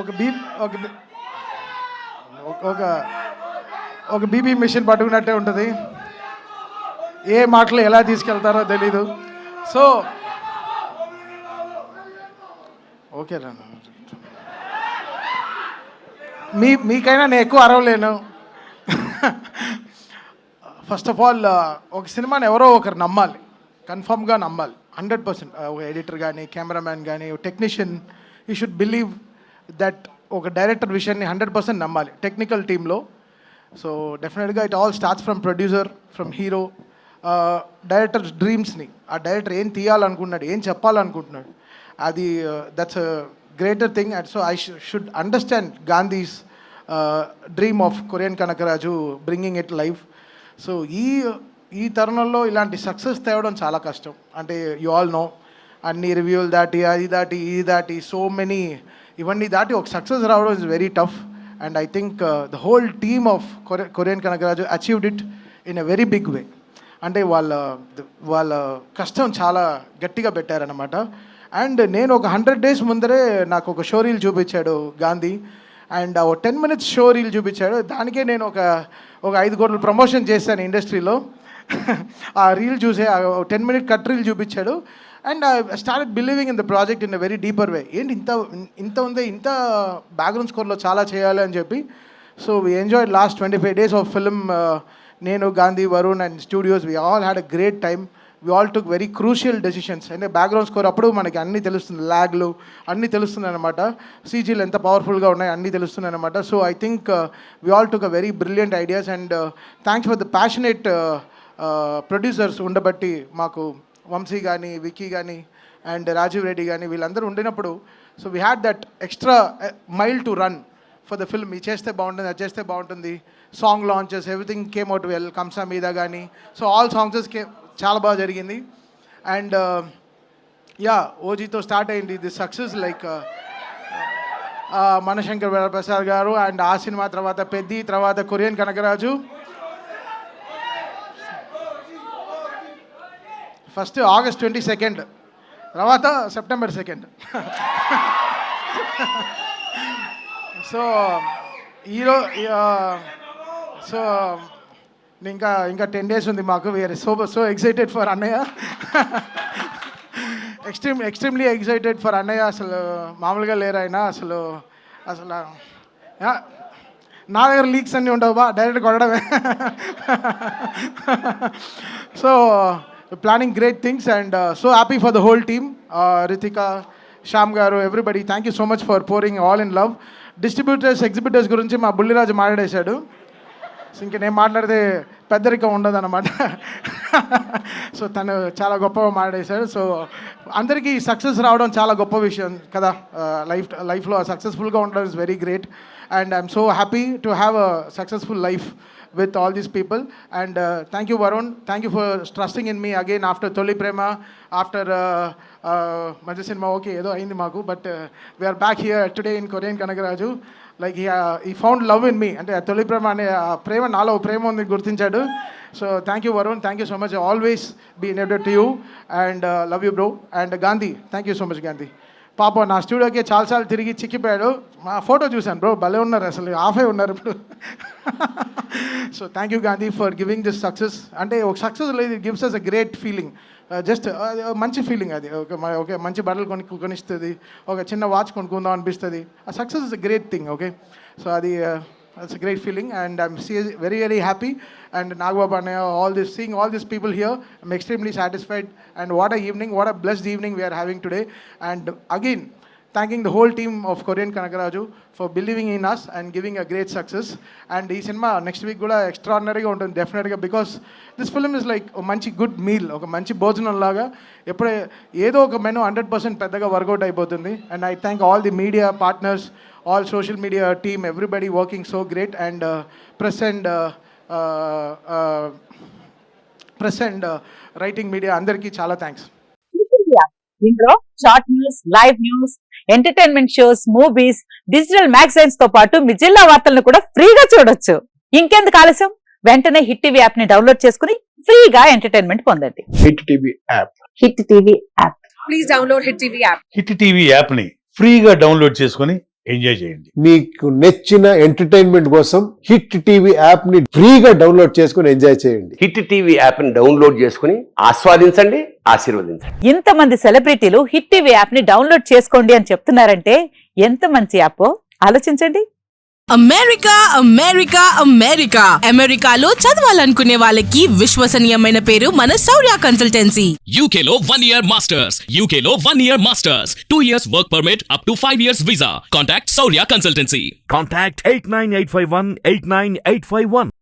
ఒక బీ ఒక బీ- ఒక ఒక బీబీ మిషన్ పట్టుకున్నట్టే ఉంటుంది. ఏ మాటలు ఎలా తీసుకెళ్తారో తెలీదు. సో ఓకే రా, మీకైనా నేను ఎక్కువ అరవలేను. ఫస్ట్ ఆఫ్ ఆల్ ఒక సినిమాని ఎవరో ఒకరు నమ్మాలి, కన్ఫర్మ్గా నమ్మాలి 100%. ఒక ఎడిటర్ కానీ, కెమెరామ్యాన్ కానీ, technician, you should believe that ఒక డైరెక్టర్ విషయాన్ని 100% నమ్మాలి టెక్నికల్ టీంలో. సో డెఫినెట్గా it all starts from producer, from hero. Director డ్రీమ్స్ని, ఆ డైరెక్టర్ ఏం తీయాలనుకుంటున్నాడు, ఏం చెప్పాలనుకుంటున్నాడు, అది that's greater thing. And so I should understand Gandhi's dream of Korean Kanakaraju bringing it life. So ఈ తరుణంలో ఇలాంటి సక్సెస్ తేవడం చాలా కష్టం. అంటే యు ఆల్ నో, అన్ని రివ్యూలు దాటి, అది దాటి, ఇది దాటి, సో మెనీ, ఇవన్నీ దాటి ఒక సక్సెస్ రావడం is very tough. And I think the whole team of Korean Kanagaraj achieved it in a very big way. అంటే వాళ్ళ కష్టం చాలా గట్టిగా పెట్టారనమాట. అండ్ నేను ఒక 100 days ముందరే నాకు ఒక షో రీల్ చూపించాడు గాంధీ. అండ్ ఒక 10 minutes షో రీల్ చూపించాడు. దానికే నేను ఒక 5 కోట్ల ప్రమోషన్ చేశాను ఇండస్ట్రీలో. ఆ రీల్ చూసే 10-minute కట్ రీల్ చూపించాడు. And I started believing in the project in a very deeper way. ఏంటి ఇంత ఉంది, ఇంత బ్యాక్గ్రౌండ్ స్కోర్లో చాలా చేయాలి అని చెప్పి. So we enjoyed last 25 days of film. నేను, Gandhi, Varun and studios, we all had a great time. We all took very crucial decisions. అంటే బ్యాక్గ్రౌండ్ స్కోర్ అప్పుడు మనకి అన్నీ తెలుస్తుంది, ల్యాగ్లు అన్నీ తెలుస్తుంది అనమాట, సీజీలు ఎంత పవర్ఫుల్గా ఉన్నాయి అన్నీ తెలుస్తుంది అనమాట. So I think we all took a very brilliant ideas. And thanks for the passionate producers ఉండబట్టి, మాకు వంశీ కానీ, విక్కీ కానీ అండ్ రాజీవ్ రెడ్డి కానీ వీళ్ళందరూ ఉండినప్పుడు, so we had that extra mile to run for the film. ఇది చేస్తే బాగుంటుంది, అది చేస్తే బాగుంటుంది. Song launches, everything came out well. కంసా మీద కానీ, సో ఆల్ సాంగ్స్ చాలా బాగా జరిగింది. అండ్ యా, ఓజీతో స్టార్ట్ అయింది దిస్ సక్సెస్. లైక్ మనశంకర్ ప్రసాద్ గారు అండ్ ఆ సినిమా తర్వాత పెద్ది, తర్వాత కొరియన్ కనకరాజు. ఫస్ట్ August 22, తర్వాత September 2. సో సో ఇంకా 10 days ఉంది మాకు. వీఆర్ సో ఎక్సైటెడ్ ఫర్ అన్నయ్య. ఎక్స్ట్రీమ్లీ ఎక్సైటెడ్ ఫర్ అన్నయ్య. అసలు మామూలుగా లేరు ఆయన. అసలు నా దగ్గర లీక్స్ అన్నీ ఉండవు బా, డైరెక్ట్ కొట్టడమే. So planning great things and so happy for the whole team. Ritika, Shyam గారు, everybody, thank you so much for pouring all in love. Distributors, exhibitors గురించి మా బుల్లిరాజు మాట్లాడేశాడు. సో ఇంక నేను మాట్లాడితే పెద్దరికం ఉండదు అన్నమాట. సో తను చాలా గొప్పగా మాట్లాడేశాడు. సో అందరికీ సక్సెస్ రావడం చాలా గొప్ప విషయం కదా. లైఫ్లో సక్సెస్ఫుల్గా ఉండడం is very great. And I'm so happy to have a successful life with all these people. And thank you Varun, thank you for trusting in me again after Toli Prema, after Majja Cinema. Okay, edo ayindi maaku, but we are back here today in Korean Kanagaraju. Like he found love in me. Ante Toli Prema ane prema naalo prema undi gurtinchadu. So thank you Varun, thank you so much. I always be indebted to you and love you bro. And Gandhi, thank you so much Gandhi. పాప నా స్టూడియోకి చాలాసార్లు తిరిగి చిక్కిపోయాడు. మా photo చూశాను bro, భలే ఉన్నారు, అసలు హాఫే ఉన్నారు ఇప్పుడు. So thank you Gandhi for giving this success. అంటే ఒక సక్సెస్ లేదు, it gives us a great feeling. Just మంచి ఫీలింగ్ అది. ఓకే, మంచి బట్టలు కొనిస్తుంది, ఒక చిన్న వాచ్ కొనుక్కుందాం అనిపిస్తుంది. ఆ success is a great thing. Okay, so అది it's a great feeling and I'm very very happy. And Nagbabu Annaya, seeing all these people here, I'm extremely satisfied. And what a evening, what a blessed evening we are having today. And again, thanking the whole team of Korean Kanagaraju for believing in us and giving a great success. And ee cinema next week kuda extraordinary ga untundi definitely ga, because this film is like a manchi good meal, oka manchi bhojanam laga. Eppude edo oka menu 100% peddaga work out ayipotundi. And I thank all the media partners, all social media team, everybody working so great. And press and writing media andarki chaala thanks. ఇందులో short news, live news, entertainment shows, movies, digital magazines తో పాటు మీ జిల్లా వార్తలను కూడా ఫ్రీగా చూడొచ్చు. ఇంకెందుకు ఆలస్యం, వెంటనే హిట్ టీవీ యాప్ ని డౌన్లోడ్ చేసుకుని ఫ్రీగా ఎంటర్టైన్మెంట్ పొందండి. Hit TV app. Hit TV app. Please download hit TV app. Hit TV app ని ఫ్రీగా డౌన్లోడ్ చేసుకుని ఎంజాయ్ చేయండి. మీకు నచ్చిన ఎంటర్టైన్మెంట్ కోసం హిట్ టీవీ యాప్ ని ఫ్రీగా డౌన్లోడ్ చేసుకుని ఎంజాయ్ చేయండి. హిట్ టీవీ యాప్ ని డౌన్లోడ్ చేసుకుని ఆస్వాదించండి, ఆశీర్వదించండి. ఇంతమంది సెలబ్రిటీలు హిట్ టీవీ యాప్ ని డౌన్లోడ్ చేసుకోండి అని చెప్తున్నారంటే ఎంత మంచి యాప్ ఆలోచించండి. అమెరికా అమెరికా అమెరికా అమెరికాలో చదవాలనుకునే వాళ్ళకి విశ్వసనీయమైన పేరు మన శౌర్య కన్సల్టెన్సీ. UK లో 1 year masters. UK లో 1 year masters. 2 years work permit up to 5 years visa. Contact Saurya Consultancy. Contact 89851 89851.